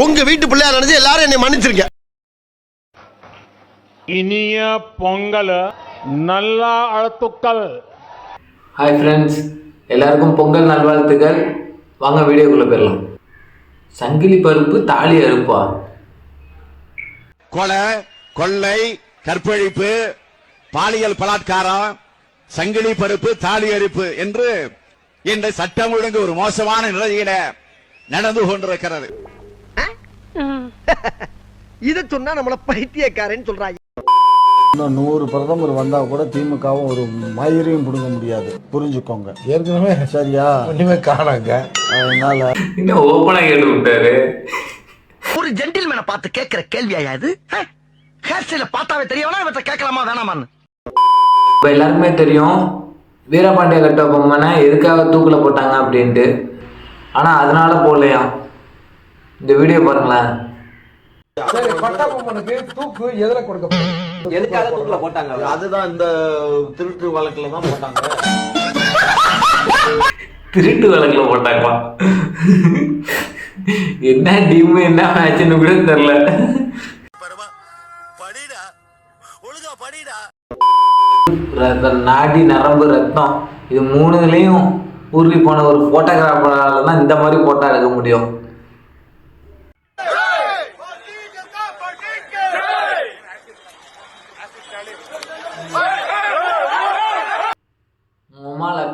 உங்க வீட்டு பிள்ளையா நினைச்சு எல்லாரும் என்னை மன்னிச்சிருங்க. இனிய பொங்கல் நல்ல அழுத்துக்கள். ஹாய் ஃப்ரெண்ட்ஸ், எல்லாருக்கும் பொங்கல் நல்வாழ்த்துக்கள். வாங்க வீடியோக்குள்ளே போயிடலாம். சங்கிலி பருப்பு தாலி அறுப்பா? கொலை, கொள்ளை, கற்பழிப்பு, பாலியல் பலாத்காரம், சங்கிலி பருப்பு, தாலி அறுப்பு என்று இந்த சட்டம் ஒழுங்கு ஒரு மோசமான நிலையில நடந்து கொண்டிருக்கிறது. இதை சொன்னா நம்மள பைத்தியக்காரன்னு சொல்றாங்க. 100 பிரதமர் வந்தா கூட திமுகவும் ஒரு மயிரையும் பிடுங்க முடியாது, புரிஞ்சுக்கோங்க. ஏற்கனவே சரியா ஒண்ணுமே காணாங்க. அதனால இன்னும் ஓப்பனா கேட்டு விட்டாரு. ஒரு ஜென்டில்மேனை பார்த்து கேட்கிற கேள்வியா இது? ஹேர் ஸ்டைல பார்த்தாவே தெரியவனா இவற்றை கேட்கலாமா வேணாமான்னு? இப்போ எல்லாருக்குமே தெரியும் வீரபாண்டிய கட்டபொம்மனை எதுக்காக தூக்கில் போட்டாங்க அப்படின்ட்டு. ஆனால் அதனால போடலையா? இந்த வீடியோ பாருங்களேன். கட்டபொம்மனுக்கு தூக்கு எதுல கொடுக்கப்படும்? எதுக்காக தூக்குல போட்டாங்க? அதுதான் இந்த திருட்டு வழக்குல தான் போட்டாங்க. திருட்டு வழக்குல போட்டாங்களா? என்ன டீம் என்ன மேட்ச்னு கூட தெரியல. நாடி நரம்பு ரத்தம் இது மூணுலையும் ஊர்லி போன ஒரு போட்டோகிராஃபரால தான் இந்த மாதிரி போட்டோ எடுக்க முடியும்.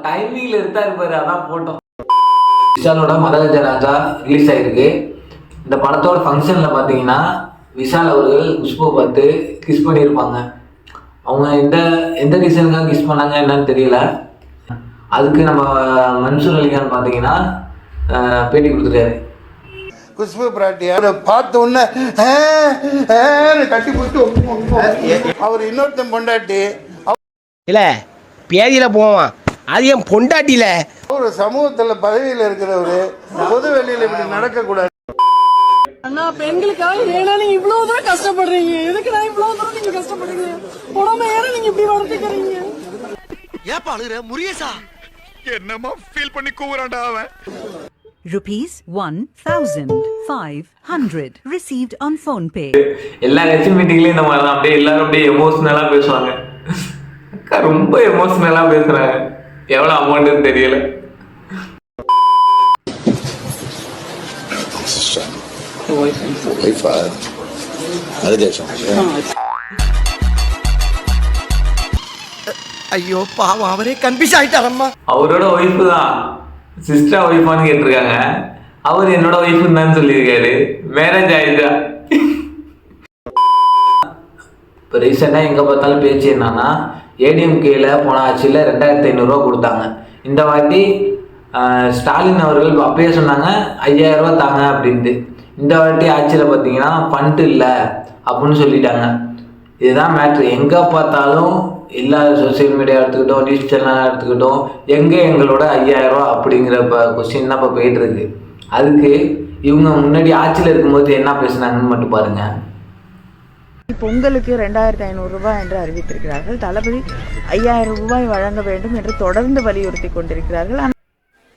டைமிங்ல எடுத்தா இருப்பாரு, அதான் போட்டோம். விஷாலோட மதகஜ ராஜா ரிலீஸ் ஆயிருக்கு. இந்த படத்தோட ஃபங்க்ஷன்ல பாத்தீங்கன்னா விஷால் அவர்கள் குஷ்பு பார்த்து கிஸ் பண்ணியிருப்பாங்க. அவங்க எந்த ரீசனுக்காக கிஸ் பண்ணாங்க என்னன்னு தெரியல. அதுக்கு நம்ம மன்சூர் அலிகான் பார்த்தீங்கன்னா பேட்டி கொடுத்துட்டாரு. குஷ்பு பிராட்டியா பார்த்த உடனே கட்டி போட்டு அவர் இன்னொருத்தன் பொண்டாட்டி இல்ல பேதியில போவான், அது என் பொண்டாட்டியில. ஒரு சமூகத்துல பதவியில இருக்கிறவரு பொது வெளியில இப்படி நடக்க கூடாது. அண்ணா, பெண்களுக்காக ஏன்னா நீங்க இவ்வளவு தூரம் கஷ்டப்படுறீங்க? எதுக்கு நான் இவ்வளவு தூரம் நீங்க கஷ்டப்படுறீங்க? உடம்பு ஏற நீங்க இப்படி வளர்த்துக்கிறீங்க? ஏப்பா அழுகுற முரியசா? என்னமா ஃபீல் பண்ணி கூவுறான்டா அவன். Rupees 1,500 received on phone pay. எல்லா கட்சி மீட்டிங்லயும் இந்த மாதிரி தான் அப்படியே எல்லாரும் அப்படியே எமோஷனலா பேசுவாங்க. அக்கா ரொம்ப எமோஷனலா பேசுறாங்க. எவ்வளவு அமௌண்ட் தெரியல. ஐயோ பாவம், அவரே கன்ஃபியூஸ் ஆயிட்டாரம்மா. அவரோட ஒய்ஃபு தான் சிஸ்டரா ஒய்ஃபான்னு கேட்டிருக்காங்க. அவர் என்னோட ஒய்ஃபுன்னு தான் சொல்லியிருக்காரு. மேரேஜ் ஆயிடுச்சா? இப்போ ரீசெண்டாக எங்கே பார்த்தாலும் பேச்சு என்னன்னா, ஏடிஎம்கேல போன ஆட்சியில் 2,500 ரூபா கொடுத்தாங்க. இந்த வாட்டி ஸ்டாலின் அவர்கள் அப்பயே சொன்னாங்க 5,000 ரூபா தாங்க அப்படின்ட்டு. இந்த வாட்டி ஆட்சியில் பார்த்தீங்கன்னா ஃபண்ட் இல்லை அப்படின்னு சொல்லிட்டாங்க. இதுதான் மேட்ரு. எங்கே பார்த்தாலும் எல்லா சோசியல் மீடியா எடுத்துக்கிட்டோம், நியூஸ் சேனலாக எடுத்துக்கிட்டோம், எங்கே எங்களோட 5,000 ரூபா அப்படிங்கிற கொஸ்டின் தான் இப்போ போயிட்டு இருக்கு. அதுக்கு இவங்க முன்னாடி ஆட்சியில் இருக்கும்போது என்ன பேசுனாங்கன்னு மட்டும் பாருங்க. பொங்கலுக்கு 2,500 ரூபாய் என்று அறிவித்திருக்கிறார்கள். தளபதி 5,000 ரூபாய் வழங்க வேண்டும் என்று தொடர்ந்து வலியுறுத்தி கொண்டிருக்கிறார்கள்.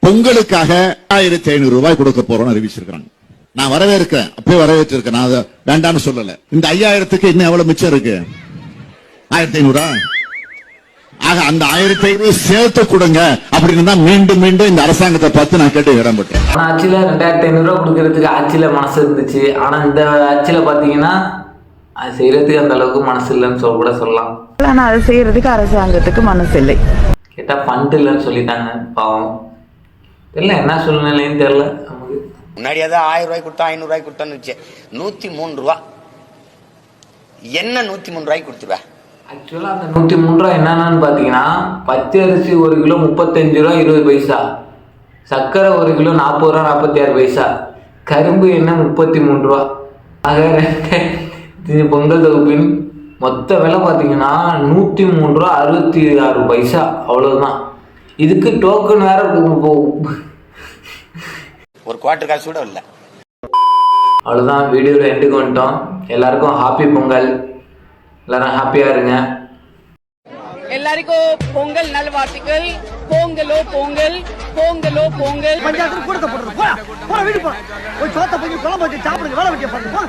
பொங்கலுக்காக 1,500 ரூபாய் கொடுக்க போறோம்னு அறிவிச்சிருக்காங்க. நான் வரவேற்கிறேன், அப்பயே வரவேற்றிருக்கேன். நான் அதை வேண்டாம்னு சொல்லல. இந்த 5,000க்கு இன்னும் எவ்வளவு மிச்சம் இருக்கு? 1,500. ஆக அந்த 1,500 சேர்த்து கொடுங்க அப்படின்னு தான் மீண்டும் மீண்டும் இந்த அரசாங்கத்தை பார்த்து நான் கேட்டு இடம்பெற்றேன். ஆனா ஆட்சியில 2,500 ரூபா கொடுக்கறதுக்கு ஆட்சியில மனசு இருந்துச்சு. ஆனா இந்த ஆட்சியில பாத்தீங்கன்னா அது செய்யறதுக்கு அந்த அளவுக்கு மனசு இல்லைன்னு கூட சொல்லலாம். ஆனா அதை செய்யறதுக்கு அரசாங்கத்துக்கு மனசு இல்லை. கேட்டா ஃபண்ட் இல்லைன்னு சொல்லிட்டாங்க. பாவம் தெரியல என்ன சூழ்நிலைன்னு தெரியல நமக்கு. முன்னாடி ஏதாவது 1,000 ரூபாய் கொடுத்தா 500 ரூபாய் கொடுத்தான்னு வச்சு 103 ரூபா என்ன 103 ரூபாய்க்கு கொடுத்துருவா? ஆக்சுவலா அந்த 103 ரூபா என்னன்னு பாத்தீங்கன்னா, பச்சை அரிசி 1 கிலோ 35 ரூபா 20 பைசா, சர்க்கரை 1 கிலோ 40 ரூபா 46 பைசா, கரும்பு எண்ணெய் 33 ரூபா. ஆக பொங்கல் தொகுப்பின் மொத்த விலை பார்த்தீங்கன்னா 103 ரூபா 66 பைசா. அவ்வளவுதான். இதுக்கு டோக்கன் வேற ஒரு குவார்டர் காசு கூட இல்லை. அவ்வளோதான். வீடியோவில் எண்டுக்கு வந்துட்டோம். எல்லாருக்கும் ஹாப்பி பொங்கல். எல்லாரும் ஹாப்பியாக இருங்க. எல்லாருக்கும் பொங்கல் நல்வாழ்த்துக்கள். போங்கலோ பொங்கல் பொங்கலோ பொங்கல் பஞ்சாயத்து கூட போடுறது போடா வீடு போடா ஒரு சோத்த போய் குழம்பு வச்சு சாப்பிடுங்க வேலை வைக்க பாருங்க